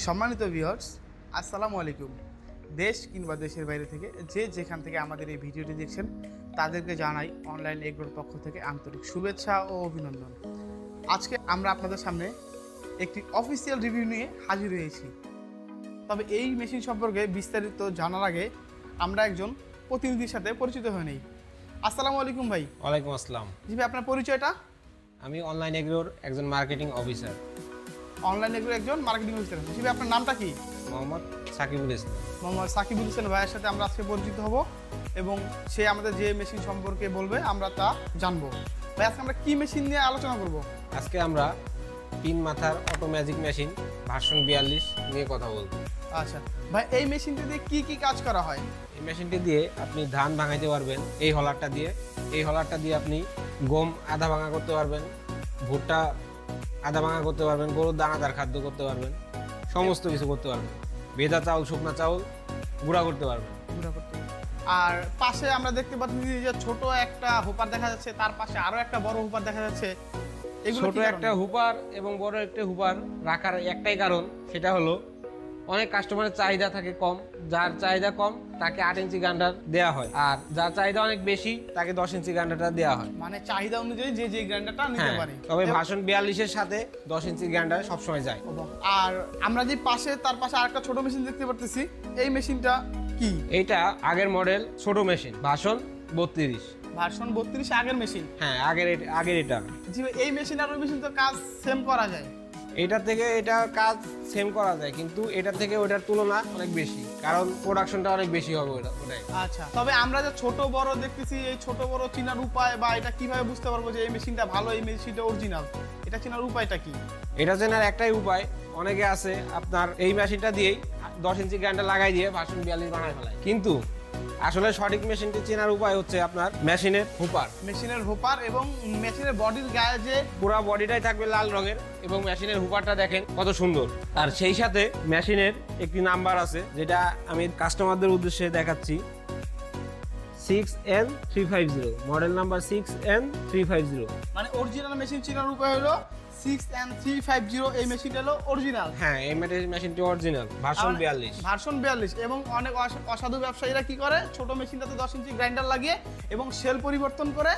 সম্মানিত ভিউয়ার্স, আসসালামু আলাইকুম। দেশ কিংবা দেশের বাইরে থেকে যে যেখান থেকে আমাদের এই ভিডিওটি দেখছেন তাদেরকে জানাই অনলাইন এগ্রোর পক্ষ থেকে আন্তরিক শুভেচ্ছা ও অভিনন্দন। আজকে আমরা আপনাদের সামনে একটি অফিসিয়াল রিভিউ নিয়ে হাজির হয়েছি। তবে এই মেশিন সম্পর্কে বিস্তারিত জানার আগে আমরা একজন প্রতিনিধির সাথে পরিচিত হয়ে নেই। আসসালামু আলাইকুম ভাই। ওয়ালাইকুম আসসালাম। জি ভাই, আপনার পরিচয়টা? আমি অনলাইন এগ্রোর একজন মার্কেটিং অফিসার। অনলাইন এগ্রোর একজন মার্কেটিং অফিসার। জি ভাই, আপনার নামটা কি? মোহাম্মদ সাকিবুল ইসলাম। মোহাম্মদ সাকিবুল ইসলাম ভাইয়ের সাথে আমরা আজকে পরিচিত হব এবং সে আমাদের যে মেশিন সম্পর্কে বলবে আমরা তা জানবো। ভাই, আজকে আমরা কি মেশিন নিয়ে আলোচনা করব? আজকে আমরা 3 মাথার অটো ম্যাজিক মেশিন ভার্সন 42 নিয়ে কথা বলবো। আচ্ছা ভাই, এই মেশিনটি দিয়ে কি কি কাজ করা হয়? এই মেশিনটি দিয়ে আপনি ধান ভাঙাইতে পারবেন এই হলারটা দিয়ে। এই হলারটা দিয়ে আপনি গম আধা ভাঙা করতে পারবেন, ভুট্টা আধা ভাঙা করতে পারবেন, গরুর দানাদার খাদ্য করতে পারবেন, সমস্ত কিছু করতে পারবেন। ভেজা চাউল, শুকনা চাউল গুঁড়া করতে পারবেন। আর পাশে আমরা দেখতে পাচ্ছি যে ছোট একটা হুপার দেখা যাচ্ছে, তার পাশে আরো একটা বড় হুপার দেখা যাচ্ছে। ছোট একটা হুপার এবং বড় একটা হুপার রাখার একটাই কারণ, সেটা হলো অনেক কাস্টমারের চাহিদা থাকে কম। যার চাহিদা কম তাকে 8 ইঞ্চি গ্রাইন্ডার দেওয়া হয়, আর যার চাহিদা অনেক বেশি তাকে 10 ইঞ্চি গ্রাইন্ডারটা দেওয়া হয়। মানে চাহিদা অনুযায়ী যে যে গ্রাইন্ডারটা নিতে পারে। তবে ভার্সন 42 এর সাথে 10 ইঞ্চি গ্রাইন্ডার সবসময় যায়। আর আমরা যে তার পাশে আরেকটা ছোট মেশিন দেখতে পারতেছি, এই মেশিনটা কি? এইটা আগের মডেল ছোট মেশিন, ভার্সন 32। ভার্সন 32 আগের মেশিন? হ্যাঁ, আগের এটা। জি, এই মেশিন আর ওই মেশিন তো কাজ সেম করা যায়। এটা থেকে এটার কাজ সেম করা যায়, কিন্তু এটা থেকে ওটার তুলনা অনেক বেশি, কারণ প্রোডাকশনটা অনেক বেশি হবে ওটাই। আচ্ছা, তবে আমরা যে ছোট বড় দেখতেছি, এই ছোট বড় চেনার উপায় বা এটা কিভাবে বুঝতে পারবো যে এই মেশিনটা ভালো, এই মেশিনটা অরিজিনাল? এটা চেনার উপায়টা কি? এটা চেনার একটাই উপায়, অনেকে আছে আপনার এই মেশিনটা দিয়েই 10 ইঞ্চি গ্রাইন্ডার লাগাই দিয়ে ভার্সন 42 বানায় ফেলায়, কিন্তু আসলে সঠিক মেশিনটি চেনার উপায় হচ্ছে আপনার মেশিনের হুপার এবং মেশিনের বডির গায়ে যে পুরো বডিটাই থাকবে লাল রঙের, এবং মেশিনের হুপারটা দেখেন কত সুন্দর। আর সেই সাথে মেশিনের একটি নাম্বার আছে, যেটা আমি কাস্টমারদের উদ্দেশ্যে দেখাচ্ছি, 6N350, মডেল নাম্বার 6N350। মানে অরিজিনাল মেশিন চেনার উপায় হলো 6N350। এই মেশিনটা হলো অরিজিনাল। হ্যাঁ, এই মেশিনটি অরিজিনাল ভার্সন 42। এবং অনেক অসাধু ব্যবসায়ীরা কি করে, ছোট মেশিনটাতে 10 ইঞ্চি গ্রাইন্ডার লাগিয়ে এবং সেল পরিবর্তন করে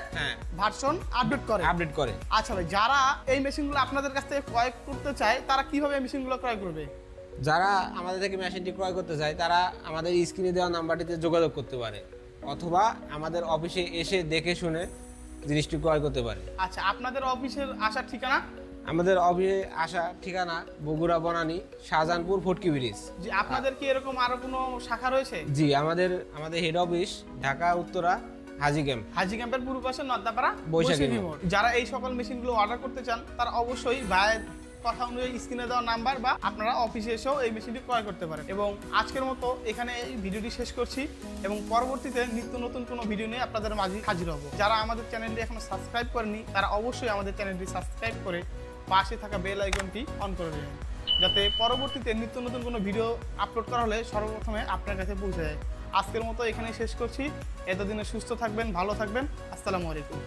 ভার্সন আপডেট করে। আচ্ছা ভাই, যারা এই মেশিনগুলো আপনাদের কাছ থেকে ক্রয় করতে চায় তারা কিভাবে এই মেশিনগুলো ক্রয় করবে? যারা আমাদের থেকে মেশিনটি ক্রয় করতে চায় তারা আমাদের স্ক্রিনে দেওয়া নাম্বারটিতে যোগাযোগ করতে পারে, অথবা আমাদের অফিসে এসে দেখে শুনে জিনিসটি ক্রয় করতে পারে। আচ্ছা, আপনাদের অফিসের আসার ঠিকানা? আমাদের অফিসে আসা ঠিকানা বগুড়া বনানী শাহজাহানপুর ফটকি ব্রিজ। জি, আপনাদের কি এরকম আরো কোনো শাখা রয়েছে? জি, আমাদের হেড অফিস ঢাকা উত্তরা হাজি ক্যাম্পের পূর্ব পাশে নদ্দাপাড়া বৈশাখী মোড়। যারা এই সকল মেশিনগুলো অর্ডার করতে চান তারা অবশ্যই ভাইয়ের কথা অনুযায়ী স্ক্রিনে দেওয়া নাম্বার বা আপনারা অফিসে এসেও এই মেশিনটি ক্রয় করতে পারেন। এবং আজকের মতো এখানে এই ভিডিওটি শেষ করছি, এবং পরবর্তীতে নিত্য নতুন কোনো ভিডিও নিয়ে আপনাদের মাঝে হাজির হব। যারা আমাদের চ্যানেলটি এখনো সাবস্ক্রাইব করেনি তারা অবশ্যই আমাদের চ্যানেলটি সাবস্ক্রাইব করে পাশে থাকা বেল আইকনটি অন করে দেবেন, যাতে পরবর্তীতে নিত্য নতুন কোনো ভিডিও আপলোড করা হলে সর্বপ্রথমে আপনার কাছে পৌঁছে যায়। আজকের মতো এখানে শেষ করছি। এতদিনে সুস্থ থাকবেন, ভালো থাকবেন। আসসালামু আলাইকুম।